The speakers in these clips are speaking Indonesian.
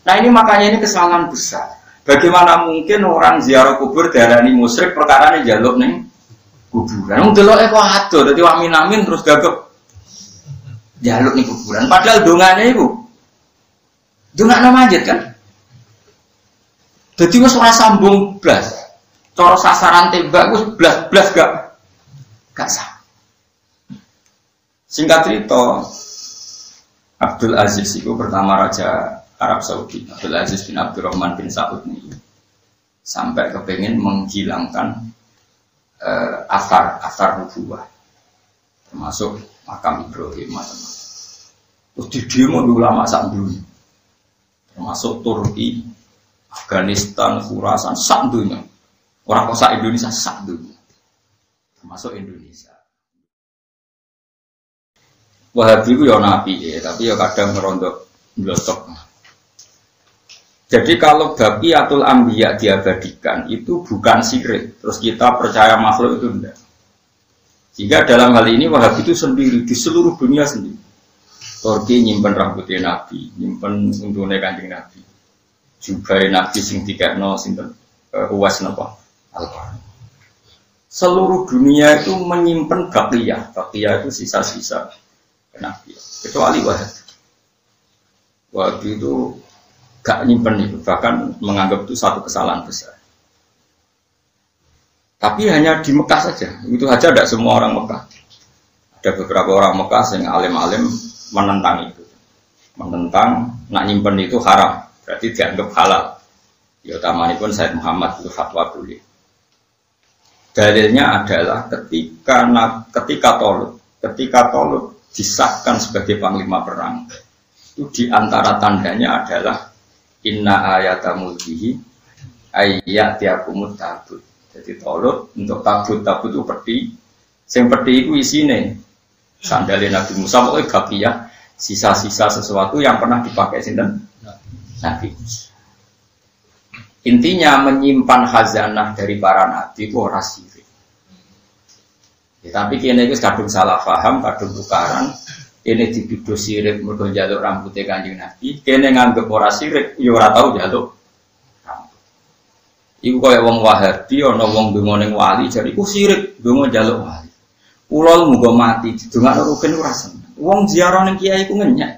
Nah ini makanya ini kesalahan besar. Bagaimana mungkin orang ziarah kubur darani musyrik perkara ini jaluk nih kuburan. Wong delok kok ado dadi amin terus gagap jaluk nih kuburan. Padahal dongane iku dongane manjit kan. Dadi wis ora sambung blas. Cara sasaran tembak wis blas gak sah. Singkat cerita, Abdul Aziz itu pertama raja Arab Saudi, Abdul Aziz bin Abdurrahman bin Saud ini sampai kepengen menghilangkan asar nubuwah, termasuk makam Ibrahim macam-macam. Terus di demo ulama sak dunia, termasuk Turki, Afghanistan, Khurasan, sak dunia. Orang kota Indonesia sak dunia, termasuk Indonesia. Wahabi itu ya nabi ya, tapi ya kadang merondok blotok. Jadi kalau baqiyatul anbiya diabadikan itu bukan syirik, terus kita percaya makhluk itu enggak. Jika dalam hal ini Wahabi itu sendiri di seluruh dunia sendiri. Turki nyimpen rambutnya Nabi, nyimpen untune Kanjeng Nabi. Jubai Nabi sing dikekno sinten Uwais napa Al-Qarni. Seluruh dunia itu menyimpan baqiyah. Baqiyah itu sisa-sisa Nabi, kecuali Wahabi. Wahabi itu gak nyimpen itu, bahkan menganggap itu satu kesalahan besar. Tapi hanya di Mekah saja, itu saja tidak semua orang Mekah. Ada beberapa orang Mekah yang alim-alim menentang itu, menentang nak nyimpen itu haram, berarti dianggap halal. Ya utamanya pun Said Muhammad itu fatwa boleh. Dalilnya adalah ketika Tolut disahkan sebagai panglima perang, itu diantara tandanya adalah inna ayata mulkihi ayyatiakumut tabut. Jadi Tolut untuk tabut itu peti, yang peti itu isine sandalnya Nabi Musa, pokoknya baqiyah, sisa-sisa sesuatu yang pernah dipakai sinten Nabi Musa. Intinya menyimpan khazanah dari para nabi itu ora sirik. Ya, tapi kene iki kadung salah paham, kadung tukaran. Kene dituduh sirik mergo njaluk rambutnya Kanjeng Nabi, kene nganggep ora sirik, ya ora tau njaluk rambut. Iku kaya wong Wahabi ana wong donga ning wali jare iku sirik, donga njaluk wali. Kula muga mati didongakno rugen ora seneng. Wong ziarah ning kiai ku ngenyek.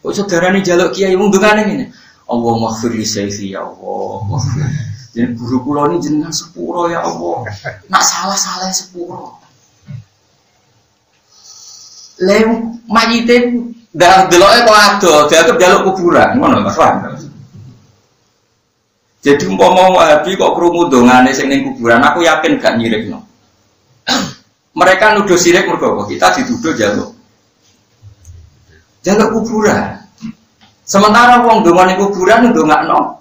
Kok saudarane njaluk kiai wong dongane ngene. Allah maghfir li sayyi ya Allah. Maghfir. Jadi guru kula ini jenengan sepuro ya Allah. Nak salah sepuro. Lem mayite ndak deloke kok ado, dianggap njaluk kuburan, ngono Mas Wan. Jadi umpama Wahabi kok krungu dongane sing ning kuburan, aku yakin gak nyirikno. Mereka nuduh sirik mergo kita dituduh jaluk kuburan. Sementara wong dongane kuburan ndongakno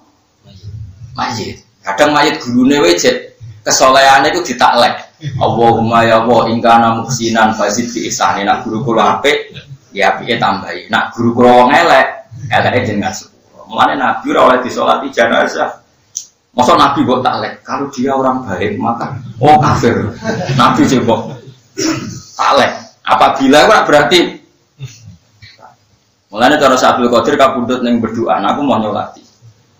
mayit. Kadang mayit gurune wejek kesolehane iku ditaklek. Allahumma ya Allah ingkana muhsinan fazid fi ihsani. Nak guru kula apik ya apike tambahi. Nak guru kula wong eleke jenengan sepuro. Mulane Nabi ora oleh disolati jenazah. Masa Nabi kok taklek? Kalau dia orang baik maka kafir. Nabi coba taklek. Apabila ora berarti mulane cara Abdul Qadir kapundhut ning berdoa, aku mau nyolati.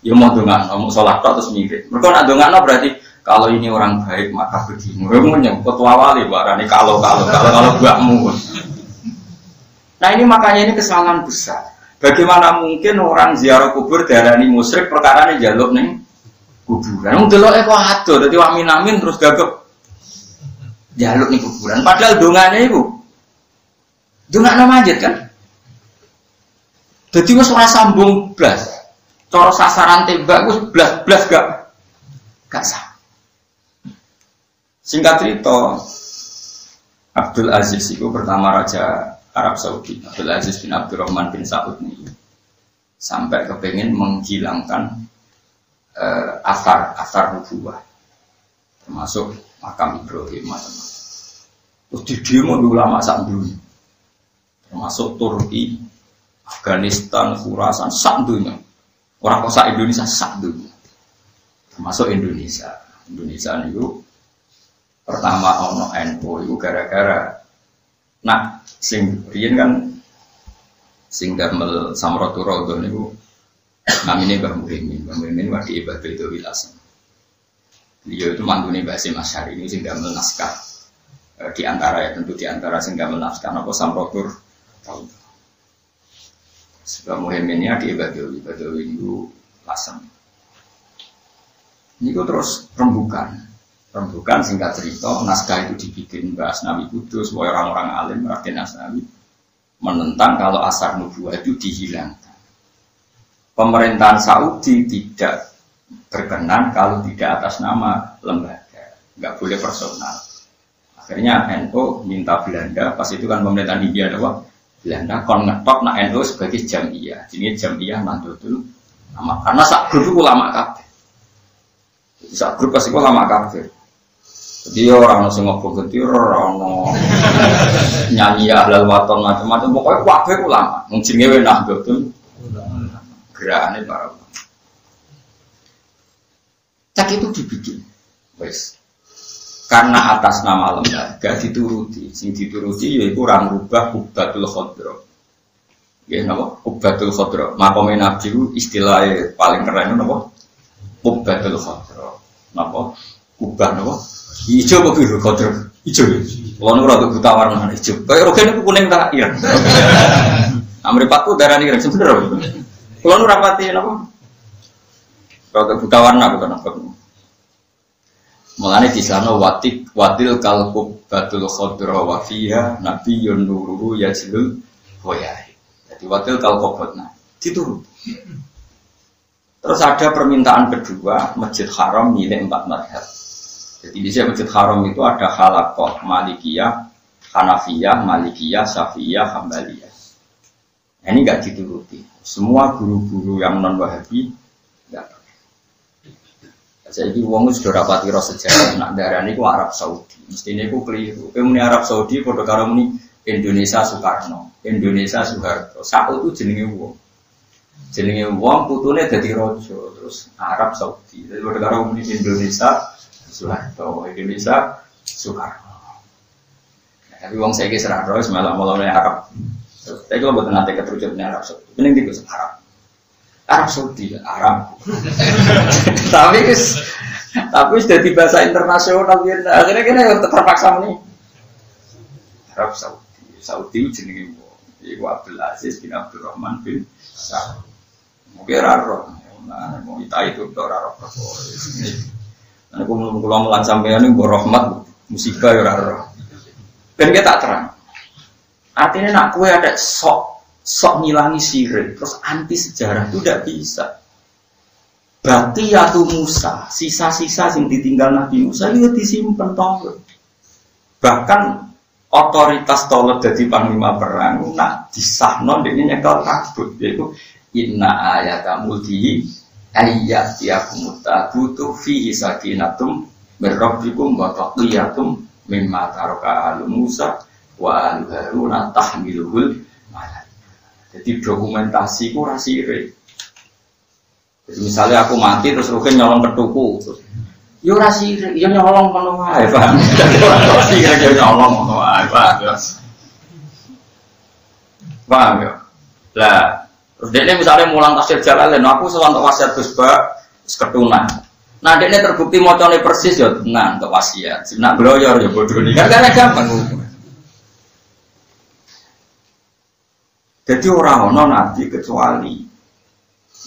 Ya mau ndongakno, mau salat terus mirip. Mergo nek ndongakno berarti kalau ini orang baik maka begini. Memang ketua wali barani kalau buatmu. Nah ini makanya ini kesalahan besar. Bagaimana mungkin orang ziarah kubur darani musyrik perkara ini jaluk ning kuburan. Wong deloke kok ado dadi amin terus gagap jaluk ning kuburan. Padahal dongane iku dongakno manjit kan. Dadi wis ora sambung blas. Cara sasaran tembak wis blas gak sah. Singkat cerita, Abdul Aziz itu pertama raja Arab Saudi, Abdul Aziz bin Abdurrahman bin Saud ini sampai kepengen menghilangkan asar nubuwah, termasuk makam Ibrahim macam-macam. Terus di demo ulama sak dunia, termasuk Turki, Afghanistan, Khurasan, sak dunia. Orang kota Indonesia sak dunia, termasuk Indonesia. Indonesia itu pertama ono NU itu gara-gara sing riyen kan sing damel Samratul Raudhah niku Namanya Mbah Muhyiddin wadi ibadah itu wilasan. Beliau itu mantune Mbah Hasyim Asy'ari ini sing gamel naskah. Di antara ya tentu di antara sing gamel naskah napa Samrotur tahu. Sebab Muhyiddin di ibadah itu lasan. Ini terus rembukan singkat cerita naskah itu dibikin Mbah Asnawi Kudus, orang-orang alim Raden Asnawi menentang kalau asar nubuwah itu dihilangkan. Pemerintahan Saudi tidak berkenan kalau tidak atas nama lembaga, nggak boleh personal. Akhirnya NU minta Belanda, pas itu kan pemerintahan India ada Belanda kon ngetok nak NU sebagai jamiah, jadi jamiah Nahdlatul Ulama. Karena sak grup itu ulama kabeh. Sak grup pasti ulama kabeh. Jadi orang nasi ngobok getir, orang nyanyi ahlal waton macam-macam, pokoknya kabeh ulama. Mungkin ngewe Nahdlatul gerakannya para ulama. Cak itu dibikin, wes. Karena atas nama lembaga dituruti, sing dituruti yaitu orang rubah Ubbatul Khodro. Ya, napa? Ubbatul Khodro. Makome Nabi itu istilahnya paling keren napa? Ubbatul Khodro. Napa? Ubah napa? Ijo apa biru Khodro? Ijo. Kalau nurut buta warna ijo. Kayak rogen itu kuning tak ireng. Amripatku darani ireng sebenarnya. Kalau nurut rapati napa? Kalau buta warna bukan apa. Mulane di sana watil kalkub batul khodro wa fiha nabiyyun nururu yajlul hoyahi. Jadi watil kalkubna diturut. Terus ada permintaan kedua, Masjid Haram milik 4 mazhab. Jadi di sini Masjid Haram itu ada Halaqah, Malikiyah, Hanafiyah, Malikiyah, Syafi'iyah, Hambaliyah. Nah, ini enggak dituruti. Semua guru-guru yang non-Wahabi enggak. Saya ini uang sudah rapati roh sejarah nak darah ini ku Arab Saudi. Mestinya ku keliru. Kemudian Arab Saudi pada karo muni Indonesia Soekarno, Indonesia Soeharto. Saat itu jenenge uang putune dadi raja terus Arab Saudi. Jadi pada karo muni Indonesia Soeharto, Indonesia Soekarno. Tapi uang saya kisah roh semalam-malamnya Arab. Tapi kalau buat nanti keterujutnya Arab Saudi, mending tikus Arab Saudi, Arab. tapi sudah di bahasa internasional akhirnya kita terpaksa nih. Arab Saudi jenenge iku Abdul Aziz bin Abdul Rahman bin Saud. Mungkin raro, nah mau itu raro. Nah aku mau mulan sampean ini rahmat musibah ya raro. Dan kita tak terang. Artinya nak kue ada sok ngilangi syirik, terus anti sejarah itu tidak bisa. Baqiyatu Musa, sisa-sisa yang ditinggal Nabi Musa itu disimpan toh. Bahkan otoritas Tolet jadi panglima perang, nak disahno ini nyekel kabut, yaitu inna ayata multihi ayat yakumut tabutu fihi sakinatum mirrabbikum wa taqiyatum mimma taraka alu Musa wa alu Haruna tahmiluhul malak. Jadi dokumentasi ku rasire. Jadi misalnya aku mati terus Rukin nyolong ketuku, yo rasire, yo nyolong kono wae, Pak. Rasire yo nyolong kono wae, Pak. Paham ya? Lah, terus dia misalnya mulang tafsir Jalalain, aku sewantok wasiat Gus Ba, ketunan. Nah, dia terbukti mocone persis ya tenan untuk wasiat. Nak bloyor ya bodoh ini. Kan gampang. Jadi orang-orang nabi kecuali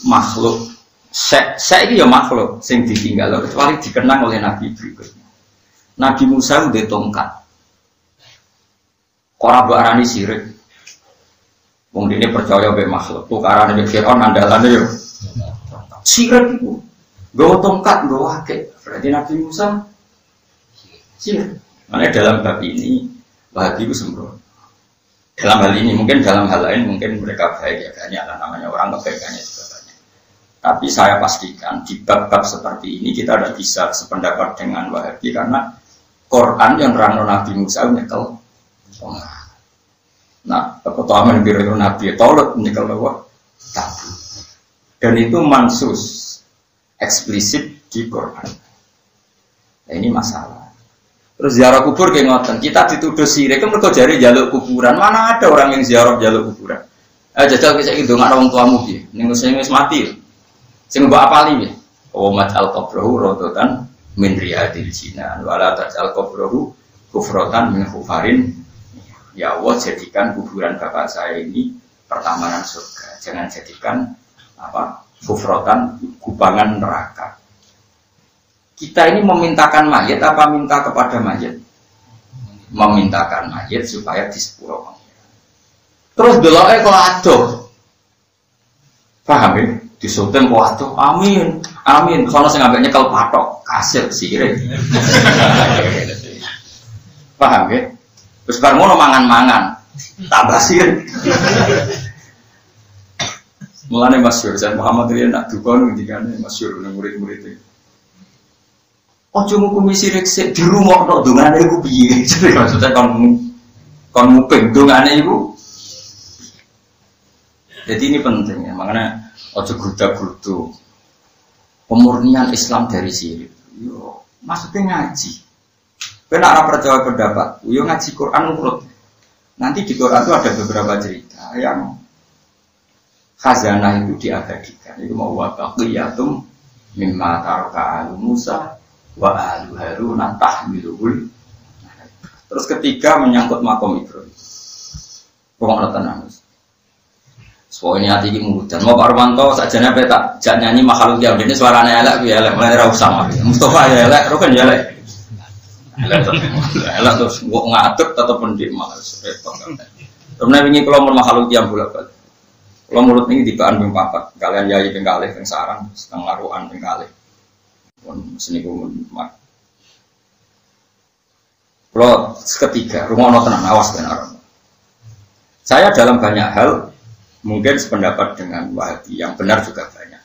makhluk, saya ini ya makhluk, yang ditinggal kecuali dikenang oleh nabi berikutnya. Nabi Musa udah tongkat, orang berani sirik, mungkin ini percaya be makhluk, tukaran be Fir'aun andalannya yo, sirik itu, gawa tongkat, gawa akeh, berarti Nabi Musa sirik. Makanya dalam bab ini, Wahabi itu sembrono. Dalam hal ini, mungkin dalam hal lain mungkin mereka baik ya, banyak lah namanya orang kebaikannya juga banyak. Tapi saya pastikan di bab-bab seperti ini kita tidak bisa sependapat dengan Wahabi karena Quran yang nerangno Nabi Musa nyekel. Nah, pertama biru Nabi Tolet nyekel bahwa tabu. Dan itu mansus eksplisit di Quran. Nah, ini masalah. Terus ziarah kubur kayak ngoten, kita dituduh sirik, kan mereka jari jaluk kuburan. Mana ada orang yang ziarah jaluk kuburan? Jajal kisah itu nggak orang tuamu dia, nih saya mati. Sing mbok apali ya. Wa maj'al qabrahu rawdatan min riyadil jinan wa la taj'al qabrahu kufratan min khufarin. Ya Allah, jadikan kuburan bapak saya ini pertamanan surga. Jangan jadikan kufrotan, kubangan neraka. Kita ini memintakan mayat apa minta kepada mayat? Memintakan mayat supaya disepuro. Terus deloknya kok adoh. Paham ya? Disuting kok adoh. Amin. Amin. Sono sing ambek nyekel patok, kaset sirik. Paham ya? Terus bar ngono mangan-mangan. Tambah sirik. Mulane masyhur Sayyid Muhammad riyen nak duka ngendikane masyhur nang murid-murid. Ojo ngukumi sirik sik dirungokno dongane iku piye? Jadi maksudnya kon nguping dongane iku. Jadi ini penting ya, makanya ojo grudak-gruduk. Pemurnian Islam dari sirik. Yo, maksudnya ngaji. Kena arah percaya pendapat, yo ngaji Quran urut. Nanti di Quran itu ada beberapa cerita yang khazanah itu diabadikan. Itu mau wabaqiyatum mimma taraka alu Musa wa alu Harun tahmiluhul. Terus ketiga menyangkut makom Ibrahim. Pokoknya tenang. Soalnya hati ini mudah. Mau Pak Romanto sajane tak jak nyanyi makhluk yang ini suaranya elek ya elek mulai ra usah. Mustafa ya elek, Rokan ya elek. Elak terus gua ngadeg tetap pendik malas repot. Karena ini kalau mau makhluk yang bolak-balik. Kalau menurut ini tibaan ping 4, kalian yai ping kalih ping sarang, setengah laruan ping kalih. Pun seniku mak. Kalau ketiga, rumono tenan awas tenan. Saya dalam banyak hal mungkin sependapat dengan Wahabi, yang benar juga banyak.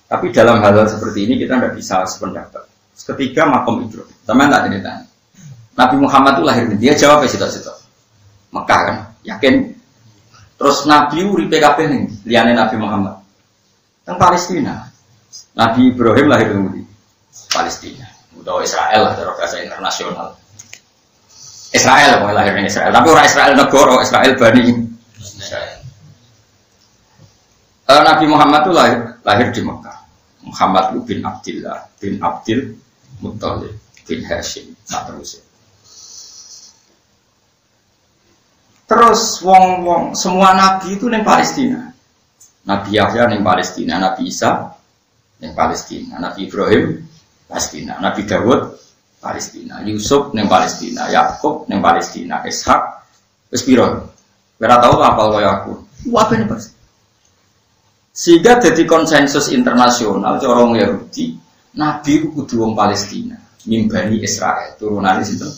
Tapi dalam hal seperti ini kita tidak bisa sependapat. Ketiga makom Ibrahim. Teman tak cerita. Nabi Muhammad itu lahir di dia jawab ya situ-situ. Mekah kan, yakin. Terus Nabi uripe kabeh ning liyane Nabi Muhammad. Teng Palestina. Nabi Ibrahim lahir di Palestina. Utawa Israel lah cara bahasa internasional. Israel kok lahir di Israel, tapi ora Israel negara, Israel Bani Israel. Nabi Muhammad itu lahir di Mekah. Muhammad bin Abdillah bin Abdil Muttalib bin Hashim tak terus. Terus wong semua nabi itu neng Palestina. Nabi Yahya neng Palestina, Nabi Isa neng Palestina, Nabi Ibrahim Palestina, Nabi Dawud Palestina, Yusuf neng Palestina, Yakub neng Palestina, Ishak wis pira? Ora tau apal kaya aku. Wae ning Palestina. Sehingga jadi konsensus internasional orang Yahudi, Nabi itu kudu wong Palestina, mimbani Israel, turunan sinten?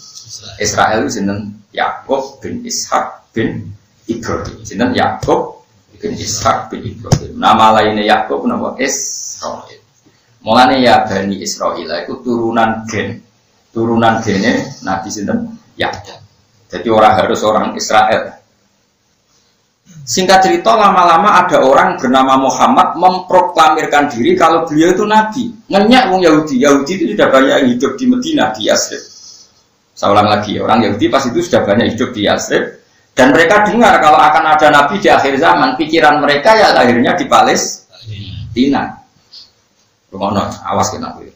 Israel itu sinten? Yakub bin Ishak bin Ibrahim. Sinten Yakub bin Ishak bin Ibrahim. Nama lainnya Yakub nama Israel. Mulane ya Bani Israel itu turunan gennya Nabi sinten? Yakub. Jadi orang harus orang Israel. Singkat cerita, lama-lama ada orang bernama Muhammad memproklamirkan diri kalau beliau itu nabi. Ngenyak wong Yahudi. Yahudi itu sudah banyak yang hidup di Madinah, di Yasrib. Saya ulang lagi, orang Yahudi pas itu sudah banyak hidup di Yasrib. Dan mereka dengar kalau akan ada nabi di akhir zaman. Pikiran mereka ya akhirnya di Palestina. Awas kena gue.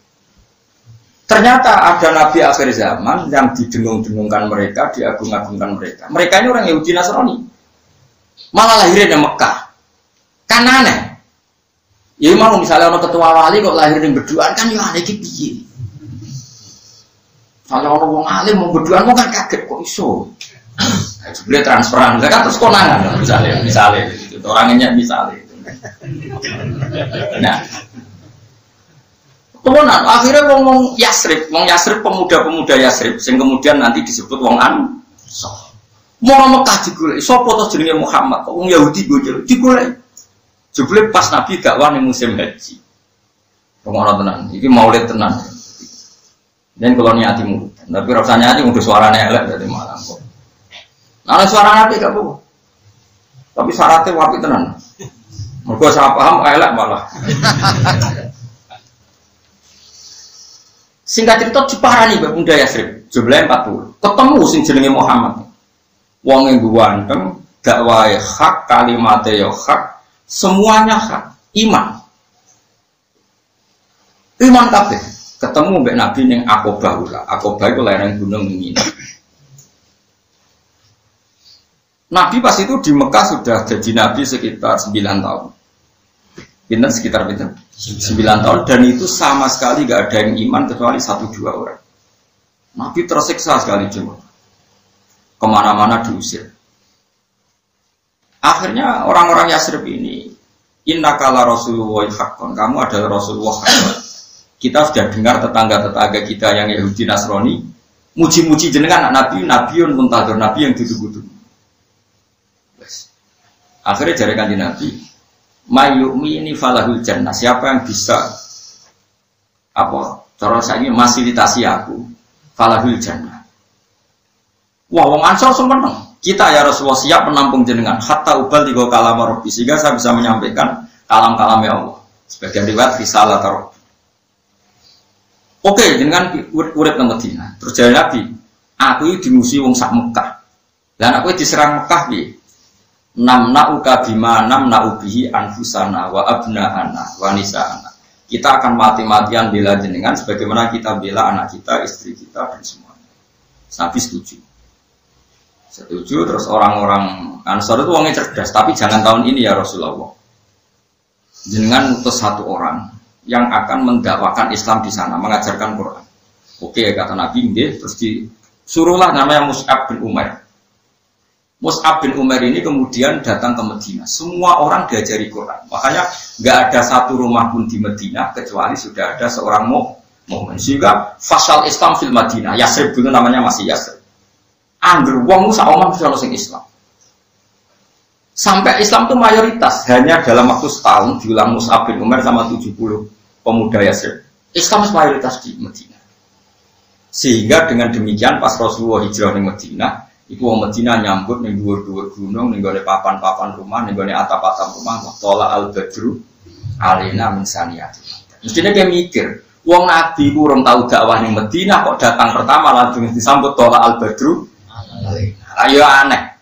Ternyata ada nabi akhir zaman yang didengung-dengungkan mereka, diagung-agungkan mereka. Mereka ini orang Yahudi Nasrani. Malah lahirnya di Mekah. Kan aneh. Ya mau misalnya orang ketua wali kok lahir di berduaan kan ya aneh piye. Kalau orang wong alim mau berduaan mau kan kaget kok iso. Sebenarnya transferan kan terus konangan misalnya itu orangnya misalnya itu. Nah. Temenan akhirnya wong Yasrib pemuda-pemuda Yasrib sing kemudian nanti disebut wong Ansor. Mau Mekah digolek, sapa to jenenge Muhammad, kok wong Yahudi digolek. Jebule pas Nabi dakwah ning musim haji. Wong ora tenan, iki maulid tenan. Dan kalau niati murid, tapi rasanya aja udah suaranya elek dari malam kok. Nah suara Nabi gak apa, tapi syaratnya wapi tenan. Mereka saya paham elek malah. Singkat cerita diparani pemuda Yasrib, jumlahnya 40. Ketemu sing jenenge Muhammad. Wong yang ganteng, dakwah hak, kalimatnya hak, semuanya hak, iman. iman kabeh. Ketemu mbek Nabi ning Aqabah ula. Aqabah iku lereng gunung Mina. Nabi pas itu di Mekah sudah jadi Nabi sekitar 9 tahun. Pinten sekitar 9 tahun dan itu sama sekali gak ada yang iman kecuali 1-2 orang. Nabi tersiksa sekali cuma. Kemana-mana diusir. Akhirnya orang-orang Yasrib ini, innaka la Rasulullah haqqan, kamu adalah Rasulullah haqqan. Kita sudah dengar tetangga-tetangga kita yang Yahudi Nasrani muji-muji jenengan anak Nabi, Nabiun muntadur, Nabi yang ditunggu-tunggu. Akhirnya jari kanjeng Nabi, mayyu'mini falahul jannah. Siapa yang bisa cara saya ini fasilitasi aku, falahul jannah. Wah, wong Ansor seneng. Kita ya Rasulullah siap menampung jenengan hatta ubal tiga kalam Rabbi, sehingga saya bisa menyampaikan kalam-kalamnya Allah. Sebagian riwayat risalah Rabbi. Oke, jenengan urip nang Madinah. Terus jare Nabi, aku iki dimusuhi wong sak Mekah. Lah aku diserang Mekah piye? Namna'uka bima namna'u bihi anfusana wa abna'ana wa nisa'ana. Kita akan mati-matian bela jenengan sebagaimana kita bela anak kita, istri kita dan semuanya. Nabi setuju. Terus orang-orang Ansor itu orangnya cerdas, tapi jangan tahun ini ya Rasulullah. Jenengan utus 1 orang yang akan mendakwakan Islam di sana, mengajarkan Quran. Oke, kata Nabi, terus disuruhlah namanya Mus'ab bin Umair. Mus'ab bin Umair ini kemudian datang ke Medina. Semua orang diajari Quran. Makanya nggak ada satu rumah pun di Medina kecuali sudah ada seorang mukmin. Sehingga fasal Islam fil Madinah. Yasrib dulu namanya masih Yasrib. Angger wong sak omah mesti ono sing Islam. Sampai Islam itu mayoritas hanya dalam waktu setahun diulang Mus'ab bin Umair sama 70 pemuda Yasrib. Islam mayoritas di Medina. Sehingga dengan demikian pas Rasulullah hijrah di Medina, iku wong Medina nyambut ning dhuwur-dhuwur gunung, ning gone papan-papan rumah, ning gone atap-atap rumah, tola al-badru alina min saniyati. Mestine dia mikir, wong Nabi ku urung tau dakwah ning Medina kok datang pertama langsung disambut tola al-badru alina. Ayo aneh.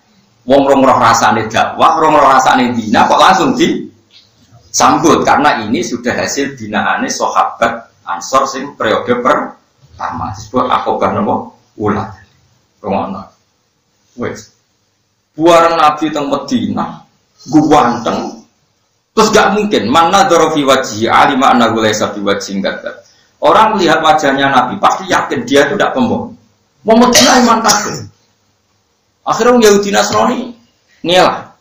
Wong rong roh rasane dakwah, rong roh rasane dina kok langsung disambut karena ini sudah hasil binaane sahabat Ansor sing periode pertama. Disebut Aqabah napa? Ula. Romono. Wes, buareng Nabi teng Madinah, ganteng, terus gak mungkin mana dorofi wajhi alima anna laysa biwajhin kadzab. Orang melihat wajahnya Nabi pasti yakin dia itu tidak pembohong. Mau Madinah iman kafir. Akhirnya Yahudi Nasrani ngelah.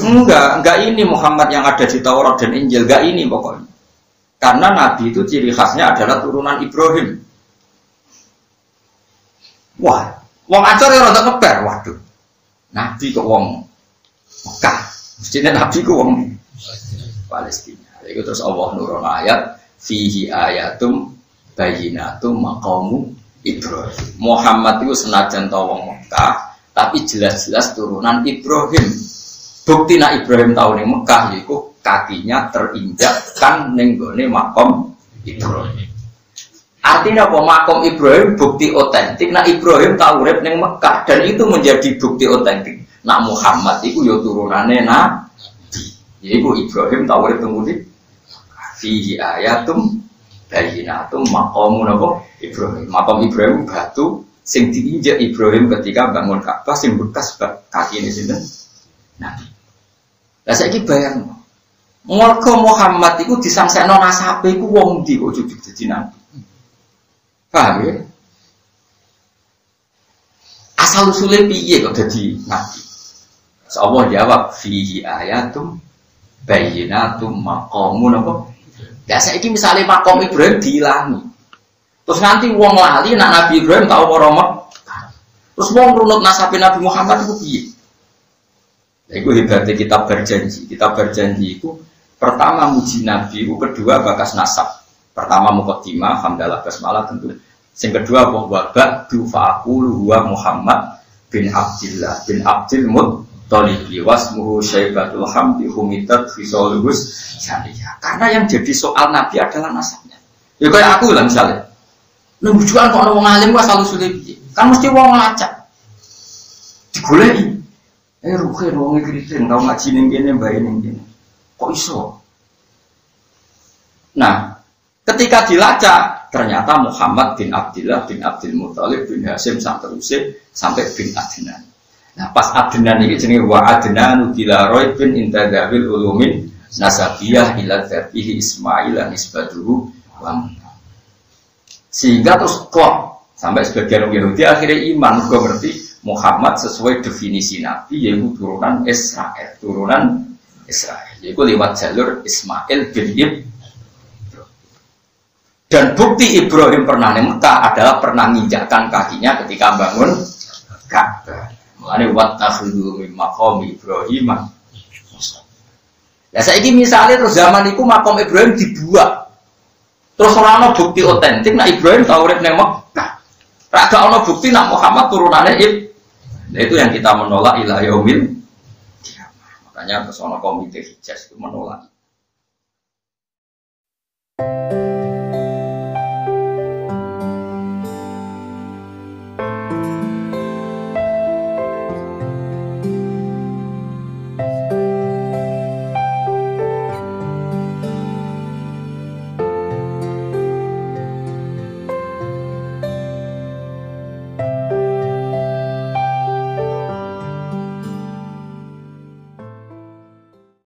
Enggak ini Muhammad yang ada di Taurat dan Injil, enggak ini pokoknya. Karena Nabi itu ciri khasnya adalah turunan Ibrahim. Wah, wong Ansor ya rada ngeber, waduh. Nabi kok wong Mekah. Mestinya Nabi kok wong Palestina. Itu terus Allah nurun ayat fihi ayatum bayyinatum maqamu Ibrahim. Muhammad itu senajan ta wong Mekah, tapi jelas-jelas turunan Ibrahim. Bukti nak Ibrahim tahu ning Mekah yaiku kakinya terinjakkan ning gone makom Ibrahim. Artinya apa? Makom Ibrahim bukti otentik. Nah Ibrahim tahu urip ning Mekah dan itu menjadi bukti otentik. Nah Muhammad itu ya turunane Nabi. Yaiku Ibrahim tahu urip teng ndi? Fihi ayatum bayyinatum maqamun apa? Ibrahim. Makom Ibrahim batu sing diinjak Ibrahim ketika bangun Ka'bah sing bekas kaki ini sinten? Nabi. Lah saiki bayang. Mergo Muhammad iku disangsekno nasabe iku wong ndi kok ujug dadi nabi. Paham ya? Asal usulnya piye kok dadi nabi? Allah jawab fihi ayatum bayyinatum maqamun apa? Ya saiki misale makom Ibrahim diilangi. Terus nanti wong lali nak Nabi Ibrahim tahu para Mekah. Terus wong runut nasabe Nabi Muhammad itu piye? Ya iku hebatnya kitab berjanji. Kitab berjanji itu pertama muji Nabi, itu kedua bakas nasab. Pertama muqaddimah, hamdalah basmalah tentu. Yang kedua bahwa ba'du fa'aqulu huwa Muhammad bin Abdillah bin Abdil Muttalib wasmuhu Syaibatul Hamdi humitat fisolus syariyah. Karena yang jadi soal Nabi adalah nasabnya. Ya kayak aku lah misalnya. Nujuan kok ana wong alim wae selalu sulit piye? Kan mesti wong lacak. Digoleki. Ruhe wong kriting tau ngaji ning kene, bae ning kene. Kok iso? Nah, Ketika dilacak, ternyata Muhammad bin Abdullah bin Abdul Muthalib bin Hasyim sampai bin Adnan. Nah, pas Adnan ini jenenge wa Adnan bila raibin inda dzawil ulumin nasabiyah ila dzarbihi Ismail nisbatuhu wa sehingga terus klop sampai sebagian orang Yahudi akhirnya iman juga ngerti Muhammad sesuai definisi Nabi yaitu turunan Israel yaitu lewat jalur Ismail bin Ibrahim. Dan bukti Ibrahim pernah di Mekah adalah pernah menginjakkan kakinya ketika bangun Ka'bah. Mulane wattakhidhu min maqami Ibrahim. Ya saiki misalnya terus zaman itu makom Ibrahim dibuat. Terus ora ana bukti otentik nek Ibrahim tau urip ning Mekah. Ra gak ana bukti nek Muhammad turunane Nah, itu yang kita menolak ila yaumil kiamah. Makanya terus ana komite Hijaz itu menolak.